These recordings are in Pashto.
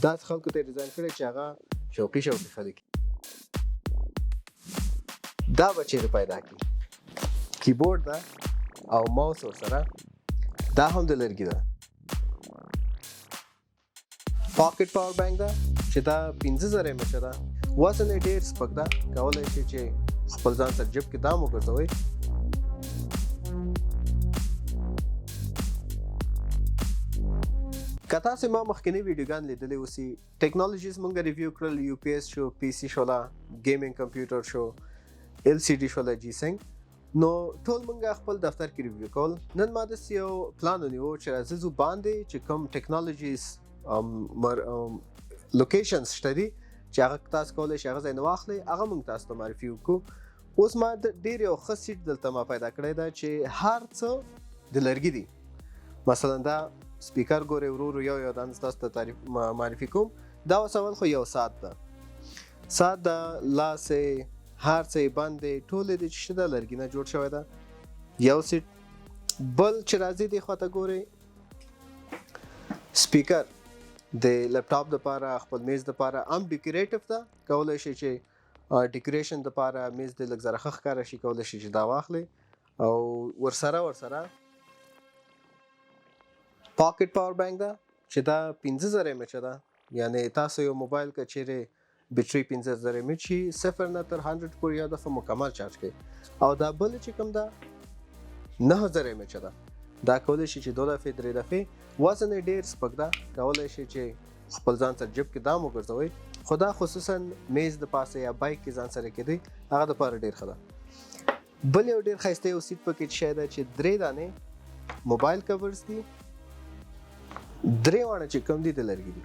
داسې خلکو ته ډیزاین کړی چې هغه شوقي خلک دا به چیرې پیدا کړي. کیبورډ ده او ماوس ورسره دا هم د لرګي ده. پاکټ پاور بانک ده چې دا 15,000 mAh ده. وزن یې ډېر سپک ده، کولی شي چې خپل ځان سره جیب کې دام وګرځوئ. که تاسې ما مخکینی ویډیوګان لیدلی اوسي، ټیکنالوژیز مونږ ریویو کړل. یو پی ایس شو، پی سی شوله، گیمینګ کمپیوټر شو، ال سی ډي شوله، جیسنګ. نو ټول مونږ خپل دفتر کې ریویو کول. نن ما داسې یو پلان ونیو چې راځي زو باندې چې کوم ټیکنالوژیز لوکیشنز شته دي چې هغه تاسو کولی شئ هغه ځای نه واخلئ، هغه مونږ تاسو ته معرفي وکړو. اوس ما ډېر یو ښه سیټ دلته ما پیدا کړی ده چې هر څه د لرګي دي. مثلا دا سپیکر ګورئ، ورو یو دانه تاسو ته معرفي کوم. دا اوس اول خو یو ساعت ده، ساعت ده، لاس یې، هر څه یې بند دی، ټول یې چې شته لرګي نه جوړ شوی ده. یو سیټ. بل چې راځي دې خواته ګورئ، سپیکر د لپټاپ دپاره، خپل میز دپاره هم ډیکوریټیو ده. کولی شئ چې ډیکوریشن دپاره میز دې لږ زره ښه ښکاره شي، کولی شئ چې دا واخلئ. او ورسره پاکټ پاور بانک ده چې دا 15,000 mAh ده. یعنی تاسو یو موبایل که چیرې بیټري 15,000 mAh شي، 0 نه تر 100 پورې یو دفعه مکمل چارج کوي. او دا بل چې کوم ده 9,000 mAh ده. دا کولی شي چې 2 دفعې 3 دفعې. وزن یې ډېر سپک ده، کولی شي چې خپل ځان سره جیب کې دام وګرځوئ. خو دا خصوصا میز د پاسه یا بایک کې ځان سره کېدی هغه دپاره ډېر ښه ده. بل یو ډېر ښایسته یو سیټ پکې شی ده چې 3 دانې موبایل کورز دي. 3 واړه چې کوم دي د لرګي دي.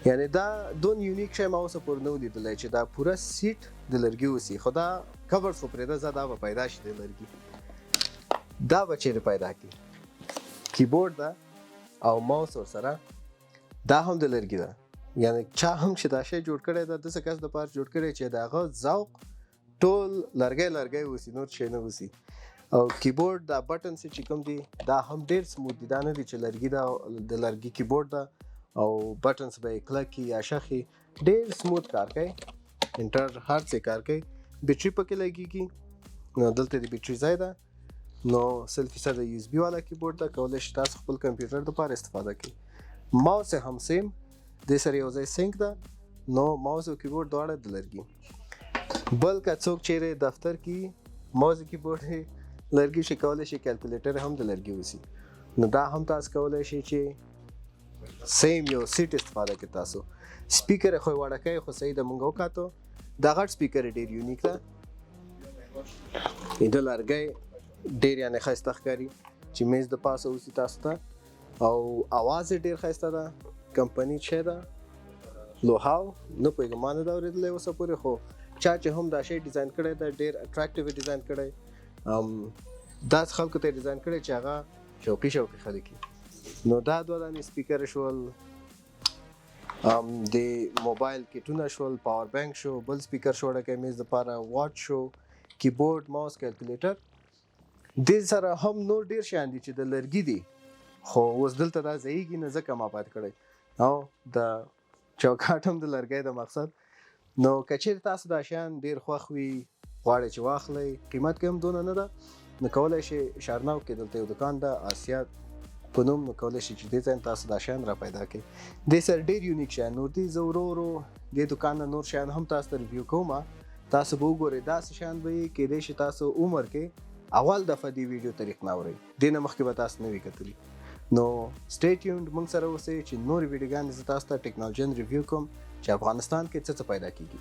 یعنی دا دون یونیک شی ما اوسه پورې نه و لیدلی چې دا پوره سیټ د لرګي اوسي. خو دا کورز خو پرېږده، زه دا به پیدا شي د لرګي. دا به چیرې پیدا کړي. کیبورډ ده او ماوس ورسره دا هم د لرګي ده. یعنی چا هم چې دا شی جوړ کړی ده، داسې کس دپاره جوړ کړی چې د هغه ذوق ټول لرګی اوسي، نور شی نه اوسي. او کیبورډ دا بټنز چې کوم دي دا هم ډېر سموت دي. دا نه دي چې لرګي ده، د لرګي کیبورډ ده او بټنز به یې کلکي یا شخي. ډېر سموت کار کوي، انټر هر څه کار کوي. بیټري پکې لګېږي. نو دلته د بیټري ځای ده. نو 100% یو اس بي والا کیبورډ ده، کولی شئ تاسو خپل کمپیوټر دپاره استفاده کړئ. ماوس یې هم سیم دې سره یو ځای سینک ده. نو ماوس او کیبورډ دواړه د لرګي. بل که څوک چیرې دفتر کې ماوس کیبورډ لرګي شي، کولی شي کیلکولیټر هم د لرګي اوسي. نو دا هم تاسو کولی شئ چې سیم یو سیټ استفاده کړئ. تاسو سپیکر یې خو یې وړکی، خو صحیح ده، مونږ وکاتو. دا غټ سپیکر یې ډېر یونیک ده. د لرګی ډېر یعنې ښایسته ښکاري چې میز د پاسه اوسي تاسو ته. او اواز یې ډېر ښایسته ده. کمپني چې ده لوهاو، نه پوهېږم، ما نه ده اورېدلی اوسه پورې. خو چا چې هم دا شی ډیزاین کړی ده ډېر اټریکټیو یې ډیزاین کړی. داسې خلکو ته یې ډیزاین کړی چې هغه شوقي خلک وي. نو دا 2 دانې سپیکر شول، د موبایل کټونه شول، پاور بانک شو، بل سپیکر شو وړکی میز دپاره، واچ شو، کیبورډ، ماوس، کیلکولیټر. دې سره هم نور ډېر شیان دي چې د لرګي دي، خو اوس دلته دا ځایږي نه، ځکه ما پاتې کړی. او د چوکاټ هم د لرګی د مقصد. نو که چیرې تاسو دا شیان ډېر خوښ وي، غواړئ چې واخلئ، قیمت کې هم دونه نه ده، نو کولی شئ شارناو کې دلته یو دکان ده آسیا په نوم، نو کولی شئ چې دې ځای تاسو دا شیان را پیدا کړئ. دې سره ډېر یونیک شیان نور دي. زه ورو دې دکان نه نور شیان هم تاسو ته ریویو کوم. تاسو به وګورئ داسې شیان به یې کېدای شي تاسو عمر کې اول دفعه دې ویډیو طریق نه اورئ، دې نه مخکې به تاسو نه وي کتلي. نو سټی ټیونډ، موږ سره اوسئ چې نورې ویډیوګانې زه تاسو ته ټیکنالوژي ریویو کوم چې افغانستان کې څه پیدا کېږي.